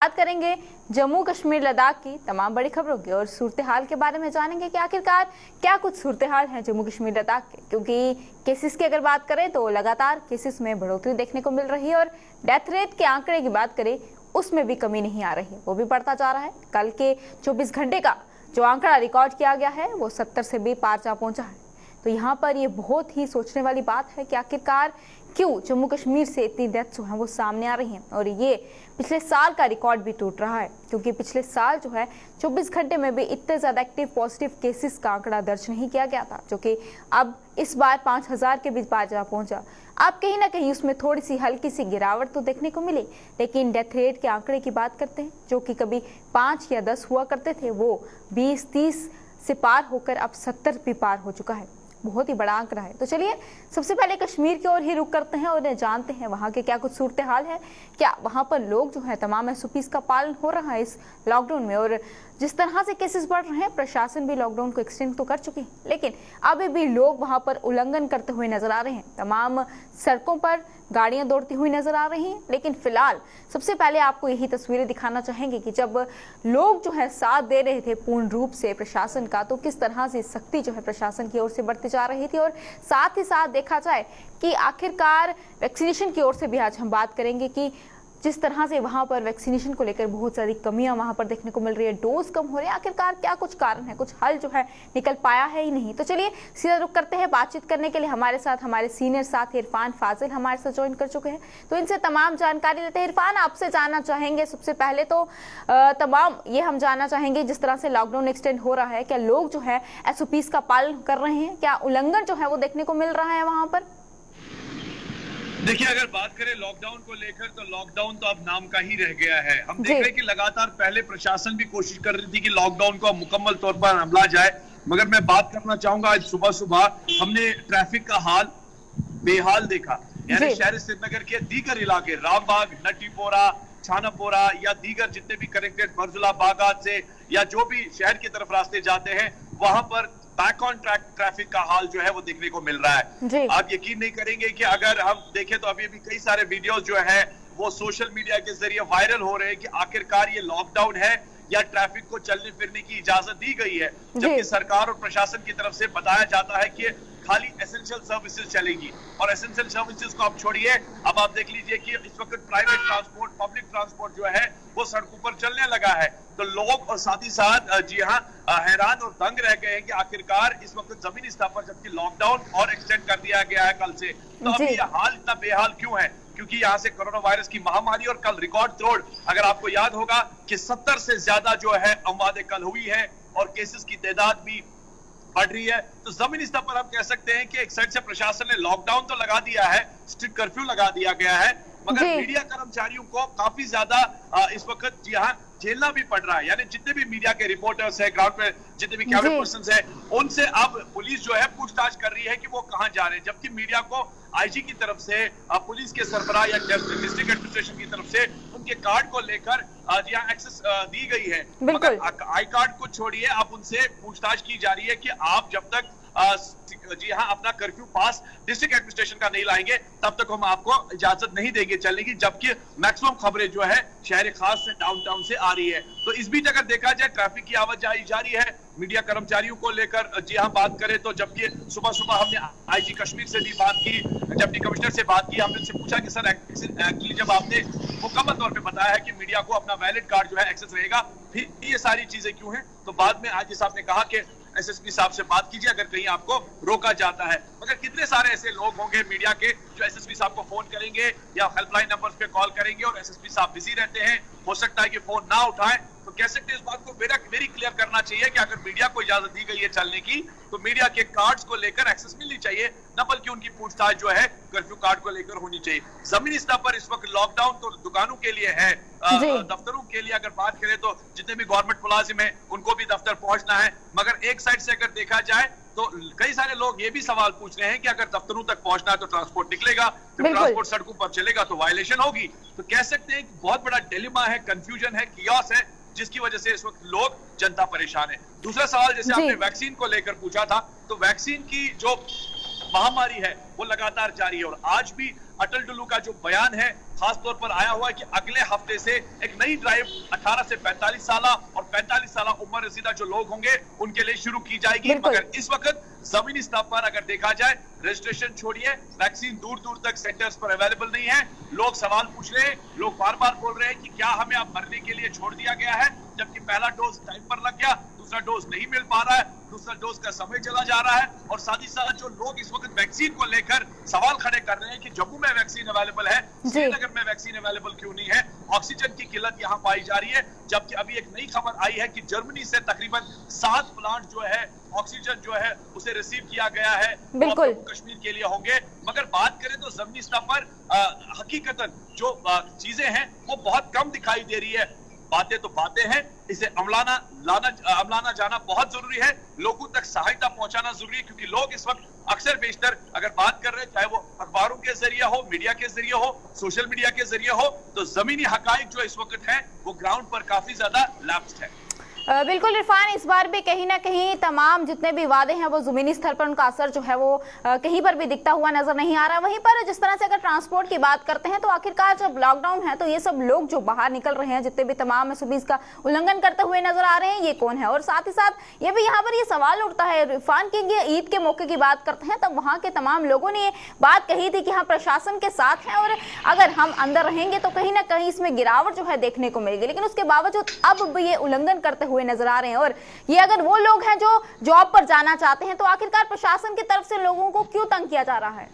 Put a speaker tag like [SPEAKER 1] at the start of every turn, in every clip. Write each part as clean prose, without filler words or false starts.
[SPEAKER 1] बात करेंगे जम्मू कश्मीर लद्दाख की तमाम बड़ी खबरों की और सूरत हाल के बारे में जानेंगे कि आखिरकार क्या कुछ सूरत हाल है जम्मू कश्मीर लद्दाख के, क्योंकि केसेस की अगर बात करें तो लगातार केसेस में बढ़ोतरी देखने को मिल रही है और डेथ रेट के आंकड़े की बात करें उसमें भी कमी नहीं आ रही है, वो भी बढ़ता जा रहा है। कल के 24 घंटे का जो आंकड़ा रिकॉर्ड किया गया है वो 70 से भी पार जा पहुंचा है। तो यहाँ पर ये बहुत ही सोचने वाली बात है कि आखिरकार क्यों जम्मू कश्मीर से इतनी डेथ जो है वो सामने आ रही हैं और ये पिछले साल का रिकॉर्ड भी टूट रहा है, क्योंकि पिछले साल जो है 24 घंटे में भी इतने ज़्यादा एक्टिव पॉजिटिव केसेस का आंकड़ा दर्ज नहीं किया गया था, जो कि अब इस बार 5000 के बीच पार जा पहुंचा। अब कहीं ना कहीं उसमें थोड़ी सी हल्की सी गिरावट तो देखने को मिली, लेकिन डेथ रेट के आंकड़े की बात करते हैं जो कि कभी 5 या 10 हुआ करते थे, वो 20-30 से पार होकर अब 70 भी पार हो चुका है। बहुत ही बड़ा आंकड़ा है। तो चलिए सबसे पहले कश्मीर की ओर ही रुक करते हैं और जानते हैं वहाँ के क्या कुछ सूरत हाल है, क्या वहाँ पर लोग जो है तमाम SOPs का पालन हो रहा है इस लॉकडाउन में। और जिस तरह से केसेस बढ़ रहे हैं, प्रशासन भी लॉकडाउन को एक्सटेंड तो कर चुकी है, लेकिन अभी भी लोग वहाँ पर उल्लंघन करते हुए नजर आ रहे हैं। तमाम सड़कों पर गाड़ियां दौड़ती हुई नजर आ रही हैं, लेकिन फिलहाल सबसे पहले आपको यही तस्वीरें दिखाना चाहेंगे कि जब लोग जो है साथ दे रहे थे पूर्ण रूप से प्रशासन का, तो किस तरह से सख्ती जो है प्रशासन की ओर से बढ़ती जा रही थी। और साथ ही साथ देखा जाए कि आखिरकार वैक्सीनेशन की ओर से भी आज हम बात करेंगे कि जिस तरह से वहां पर वैक्सीनेशन को लेकर बहुत सारी कमियां वहां पर देखने को मिल रही है, डोज कम हो रहे हैं, आखिरकार क्या कुछ कारण है, कुछ हल जो है निकल पाया है ही नहीं। तो चलिए सीधा रुक करते हैं। बातचीत करने के लिए हमारे साथ हमारे सीनियर साथी इरफान फाजिल हमारे साथ ज्वाइन कर चुके हैं, तो इनसे तमाम जानकारी लेते हैं। इरफान, आपसे जानना चाहेंगे सबसे पहले तो तमाम ये हम जानना चाहेंगे जिस तरह से लॉकडाउन एक्सटेंड हो रहा है, क्या लोग जो है SOPs का पालन कर रहे हैं, क्या उल्लंघन जो है वो देखने को मिल रहा है वहां पर?
[SPEAKER 2] देखिए, अगर बात करें लॉकडाउन को लेकर तो लॉकडाउन तो अब नाम का ही रह गया है। हम देख रहे हैं कि लगातार पहले प्रशासन भी कोशिश कर रही थी कि लॉकडाउन को मुकम्मल तौर पर हमला जाए, मगर मैं बात करना चाहूंगा आज सुबह सुबह हमने ट्रैफिक का हाल बेहाल देखा। यानी शहर श्रीनगर के दीगर इलाके रामबाग, नटीपोरा, छानापोरा या दीगर जितने भी कनेक्टेड बरजुला बागात से या जो भी शहर की तरफ रास्ते जाते हैं, वहां पर बैक ऑन ट्रैक ट्रैफिक का हाल जो है वो देखने को मिल रहा है। आप यकीन नहीं करेंगे कि अगर हम देखें तो अभी भी कई सारे वीडियोस जो है वो सोशल मीडिया के जरिए वायरल हो रहे हैं कि आखिरकार ये लॉकडाउन है या ट्रैफिक को चलने फिरने की इजाजत दी गई है, जबकि सरकार और प्रशासन की तरफ से बताया जाता है कि खाली एसेंशियल सर्विसेज चलेगी। और एसेंशियल सर्विसेज को आप छोड़िए, अब आप देख लीजिए कि इस वक्त प्राइवेट ट्रांसपोर्ट, पब्लिक ट्रांसपोर्ट जो है वो सड़कों पर चलने लगा है। तो लोग और साथ ही साथ जी हाँ हैरान और दंग रह गए हैं कि आखिरकार इस वक्त जमीनी स्तर पर जबकि लॉकडाउन और एक्सटेंड कर दिया गया है कल से, तो अभी ये हाल इतना बेहाल क्यों है? क्योंकि यहाँ से कोरोना वायरस की महामारी और कल रिकॉर्ड तोड़, अगर आपको याद होगा कि 70 से ज्यादा जो है अमवादें कल हुई है और केसेस की तादाद भी बढ़ रही है। तो जमीनी स्तर पर हम कह सकते हैं कि एक साइड से प्रशासन ने लॉकडाउन तो लगा दिया है, स्ट्रिक्ट कर्फ्यू लगा दिया गया है, मगर मीडिया कर्मचारियों को काफी ज्यादा इस वक्त जी हाँ झेलना भी पड़ रहा है। यानी जितने भी मीडिया के रिपोर्टर्स हैं, ग्राउंड पे जितने भी कैमरा पर्सन्स हैं, उनसे अब पुलिस जो है पूछताछ कर रही है कि वो कहां जा रहे हैं, जबकि मीडिया को IG की तरफ से, पुलिस के सरबराह या डिस्ट्रिक्ट एडमिनिस्ट्रेशन की तरफ से उनके कार्ड को लेकर जी हाँ एक्सेस दी गई है। मगर आई कार्ड को छोड़िए, अब उनसे पूछताछ की जा रही है कि आप जब तक जी हाँ अपना कर्फ्यू पास डिस्ट्रिक्ट एडमिनिस्ट्रेशन का नहीं लाएंगे तब तक हम आपको इजाजत नहीं देंगे चलने की, जबकि मैक्सिमम खबरें जो है शहर खास से डाउनटाउन से आ रही है। तो इस बीच अगर देखा जाए ट्रैफिक की आवाजाही जारी है। मीडिया कर्मचारियों को लेकर जी हाँ बात करें तो जबकि सुबह सुबह हमने IG कश्मीर से भी बात की, डिप्टी कमिश्नर से बात की, हमने उनसे पूछा कि सर एक्चुअली जब आपने मुकम्मल तौर पे बताया है कि मीडिया को अपना वैलिड कार्ड जो है एक्सेस रहेगा, फिर ये सारी चीजें क्यों हैं? तो बाद में IG साहब ने कहा कि SSP साहब से बात कीजिए अगर कहीं आपको रोका जाता है। मगर कितने सारे ऐसे लोग होंगे मीडिया के जो SSP साहब को फोन करेंगे या हेल्पलाइन नंबर्स पे कॉल करेंगे और SSP साहब बिजी रहते हैं, हो सकता है कि फोन ना उठाएं। तो कह सकते हैं इस बात को वेरी क्लियर करना चाहिए कि अगर मीडिया को इजाजत दी गई है चलने की, तो मीडिया के कार्ड्स को लेकर एक्सेस मिलनी चाहिए, न बल्कि उनकी पूछताछ जो है कर्फ्यू कार्ड को लेकर होनी चाहिए। जमीनी स्तर पर इस वक्त लॉकडाउन तो दुकानों के लिए है, दफ्तरों के लिए अगर बात करें तो जितने भी गवर्नमेंट मुलाजिम है उनको भी दफ्तर पहुंचना है। मगर एक साइड से अगर देखा जाए तो कई सारे लोग ये भी सवाल पूछ रहे हैं कि अगर दफ्तरों तक पहुंचना है तो ट्रांसपोर्ट निकलेगा, जब ट्रांसपोर्ट सड़कों पर चलेगा तो वायलेशन होगी। तो कह सकते हैं कि बहुत बड़ा डिलेमा है, कंफ्यूजन है, कियास है, जिसकी वजह से इस वक्त लोग, जनता परेशान है। दूसरा सवाल जैसे आपने वैक्सीन को लेकर पूछा था, तो वैक्सीन की जो महामारी है वो लगातार जारी है और आज भी अटल डुल्लू का जो बयान है खास तौर पर आया हुआ है कि अगले हफ्ते से एक नई ड्राइव 18 से 45 साल और 45 साल उम्र रसीदा जो लोग होंगे उनके लिए शुरू की जाएगी। मगर इस वक्त जमीनी स्तर पर अगर देखा जाए, रजिस्ट्रेशन छोड़िए, वैक्सीन दूर दूर तक सेंटर्स पर अवेलेबल नहीं है। लोग सवाल पूछ रहे हैं, लोग बार बार बोल रहे हैं कि क्या हमें अब मरने के लिए छोड़ दिया गया है, जबकि पहला डोज टाइम पर लग गया, दूसरा डोज नहीं मिल पा रहा है, दूसरा डोज का समय चला जा रहा है। और साथ ही साथ जो लोग इस वक्त वैक्सीन को लेकर सवाल खड़े कर रहे हैं कि जम्मू में वैक्सीन अवेलेबल है, श्रीनगर में वैक्सीन अवेलेबल क्यों नहीं है, ऑक्सीजन की किल्लत यहाँ पाई जा रही है। जबकि अभी एक नई खबर आई है कि जर्मनी से तकरीबन 7 प्लांट जो है ऑक्सीजन जो है उसे रिसीव किया गया है,
[SPEAKER 1] बिल्कुल
[SPEAKER 2] कश्मीर के लिए होंगे। मगर बात करें तो जमीनी स्तर पर हकीकतन जो चीजें हैं वो बहुत कम दिखाई दे रही है। बातें तो बातें हैं, इसे अमलाना जाना बहुत जरूरी है, लोगों तक सहायता पहुंचाना जरूरी है, क्योंकि लोग इस वक्त अक्सर बेशतर अगर बात कर रहे हैं, चाहे वो अखबारों के जरिए हो, मीडिया के जरिए हो, सोशल मीडिया के जरिए हो, तो जमीनी हकाइक जो इस वक्त है वो ग्राउंड पर काफी ज्यादा लैप्स्ड है।
[SPEAKER 1] बिल्कुल इरफान, इस बार भी कहीं ना कहीं तमाम जितने भी वादे हैं वो जमीनी स्तर पर उनका असर जो है वो कहीं पर भी दिखता हुआ नजर नहीं आ रहा। वहीं पर जिस तरह से अगर ट्रांसपोर्ट की बात करते हैं तो आखिरकार जब लॉकडाउन है तो ये सब लोग जो बाहर निकल रहे हैं, जितने भी तमाम एसओपीज का उल्लंघन करते हुए नजर आ रहे हैं, ये कौन है? और साथ ही साथ ये भी यहाँ पर ये सवाल उठता है इरफान की ईद के मौके की बात करते हैं तब वहाँ के तमाम लोगों ने ये बात कही थी कि हाँ प्रशासन के साथ है और अगर हम अंदर रहेंगे तो कहीं ना कहीं इसमें गिरावट जो है देखने को मिलेगी, लेकिन उसके बावजूद अब भी ये उल्लंघन करते हुए नजर आ रहे हैं। और ये अगर वो लोग हैं जो जॉब पर जाना चाहते हैं तो आखिरकार प्रशासन की तरफ से लोगों को क्यों तंग किया जा रहा है?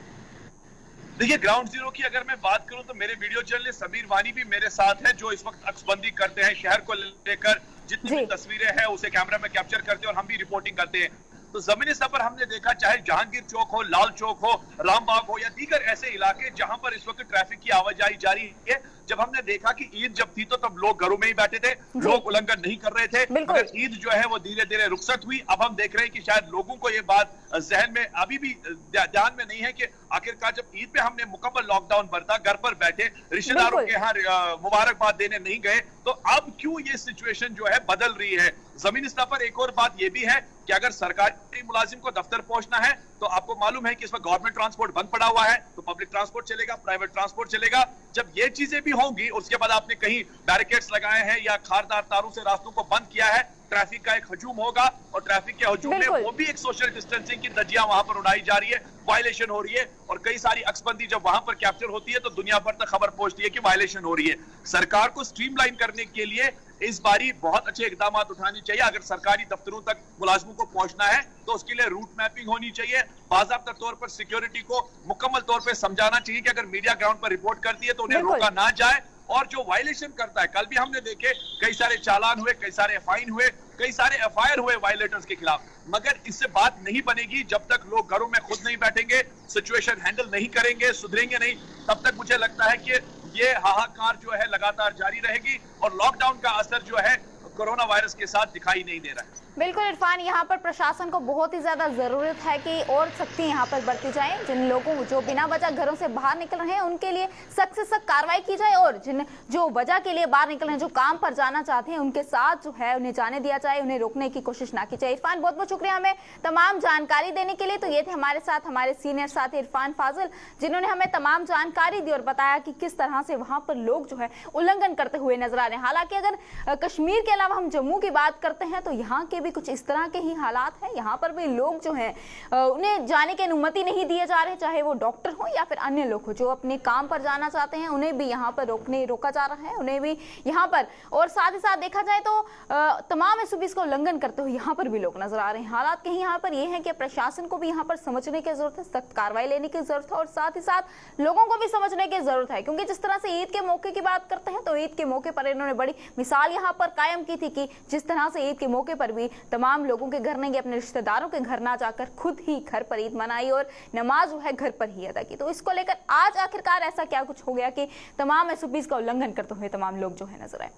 [SPEAKER 2] देखिए, ग्राउंड जीरो की अगर मैं बात करूं तो मेरे वीडियो जर्नलिस्ट समीर वानी भी मेरे साथ है, जो इस वक्त अक्सबंदी करते हैं शहर को लेकर, जितनी भी तस्वीरें हैं उसे कैमरा में कैप्चर करते हैं और हम भी रिपोर्टिंग करते हैं। तो जमीनी स्तर पर हमने देखा, चाहे जहांगीर चौक हो, लाल चौक हो, रामबाग हो या दीगर ऐसे इलाके जहां पर इस वक्त ट्रैफिक की आवाजाही जारी है, जब हमने देखा कि ईद जब थी तो तब लोग घरों में ही बैठे थे, लोग उल्लंघन नहीं कर रहे थे, मगर ईद जो है वो धीरे धीरे रुखसत हुई। अब हम देख रहे हैं कि शायद लोगों को ये बात जहन में अभी भी ध्यान में नहीं है कि आखिरकार जब ईद पे हमने मुकम्मल लॉकडाउन बरता, घर पर बैठे, रिश्तेदारों के यहाँ मुबारकबाद देने नहीं गए, तो अब क्यों ये सिचुएशन जो है बदल रही है? जमीनी स्तर पर एक और बात यह भी है कि अगर सरकारी मुलाजिम को दफ्तर पहुंचना है तो आपको मालूम है कि इसमें गवर्नमेंट ट्रांसपोर्ट बंद पड़ा हुआ है, तो पब्लिक ट्रांसपोर्ट चलेगा, प्राइवेट ट्रांसपोर्ट चलेगा। जब ये चीजें भी होंगी, उसके बाद आपने कहीं बैरिकेड्स लगाए हैं या खारदार तारों से रास्तों को बंद किया है, ट्रैफिक का एक हजूम होगा और ट्रैफिक के हजूम में वो भी एक सोशल डिस्टेंसिंग की धज्जियां वहां पर उड़ाई जा रही है, वायलेशन हो रही है। और कई सारी अक्सबंदी जब वहां पर कैप्चर होती है तो दुनिया भर तक खबर पहुंचती है कि वायलेशन हो रही है। सरकार को स्ट्रीमलाइन करने के लिए इस बारी बहुत अच्छे इकदाम उठाने चाहिए। अगर सरकारी दफ्तरों तक मुलाजिमों को पहुंचना है तो उसके लिए रूट मैपिंग होनी चाहिए, बाज़ाब्ता तौर पर सिक्योरिटी को मुकम्मल तौर पर समझाना चाहिए कि अगर मीडिया ग्राउंड पर रिपोर्ट करती है तो उन्हें रोका ना जाए, और जो वायलेशन करता है, कल भी हमने देखे कई सारे चालान हुए, कई सारे फाइन हुए, कई सारे एफआईआर हुए वायलेटर्स के खिलाफ। मगर इससे बात नहीं बनेगी जब तक लोग घरों में खुद नहीं बैठेंगे, सिचुएशन हैंडल नहीं करेंगे, सुधरेंगे नहीं, तब तक मुझे लगता है कि ये हाहाकार जो है लगातार जारी रहेगी और लॉकडाउन का असर जो है कोरोना वायरस के साथ दिखाई नहीं दे रहा है।
[SPEAKER 1] बिल्कुल इरफान, यहाँ पर प्रशासन को बहुत ही ज्यादा जरूरत है कि और सख्ती यहाँ पर बरती जाए। जिन लोगों जो बिना वजह घरों से बाहर निकल रहे हैं उनके लिए सख्त से सख्त कार्रवाई की जाए, और जिन जो वजह के लिए बाहर निकल रहे हैं, जो काम पर जाना चाहते हैं, उनके साथ जो है उन्हें जाने दिया जाए, उन्हें रोकने की कोशिश ना की जाए। इरफान, बहुत बहुत शुक्रिया हमें तमाम जानकारी देने के लिए। तो ये थे हमारे साथ हमारे सीनियर साथी इरफान फाजिल, जिन्होंने हमें तमाम जानकारी दी और बताया कि किस तरह से वहां पर लोग जो है उल्लंघन करते हुए नजर आ रहे हैं। हालांकि अगर कश्मीर के अलावा हम जम्मू की बात करते हैं तो यहाँ के भी कुछ इस तरह के ही हालात हैं। यहाँ पर भी लोग जो हैं उन्हें जाने की अनुमति नहीं दिए जा रहे, चाहे वो डॉक्टर हो या फिर अन्य लोग हो जो अपने काम पर जाना चाहते हैं, उन्हें भी यहाँ पर रोका जा रहा है, उन्हें भी यहाँ पर। और साथ ही साथ देखा जाए तो तमाम एसओपीज का उल्लंघन करते हुए यहाँ पर भी लोग नजर आ रहे हैं। हालात कहीं यहाँ पर ये है कि प्रशासन को भी यहाँ पर समझने की जरूरत है, सख्त कार्रवाई लेने की जरूरत है, और साथ ही साथ लोगों को भी समझने की जरूरत है, क्योंकि जिस तरह से ईद के मौके की बात करते हैं तो ईद के मौके पर इन्होंने बड़ी मिसाल यहाँ पर कायम की थी कि जिस तरह से ईद के मौके पर भी तमाम लोगों के घर नहीं, अपने रिश्तेदारों के घर ना जाकर खुद ही घर पर ईद मनाई और नमाज जो है घर पर ही अदा की। तो इसको लेकर आज आखिरकार ऐसा क्या कुछ हो गया कि तमाम एसओपीज का उल्लंघन करते हुए तमाम लोग जो है नजर आए।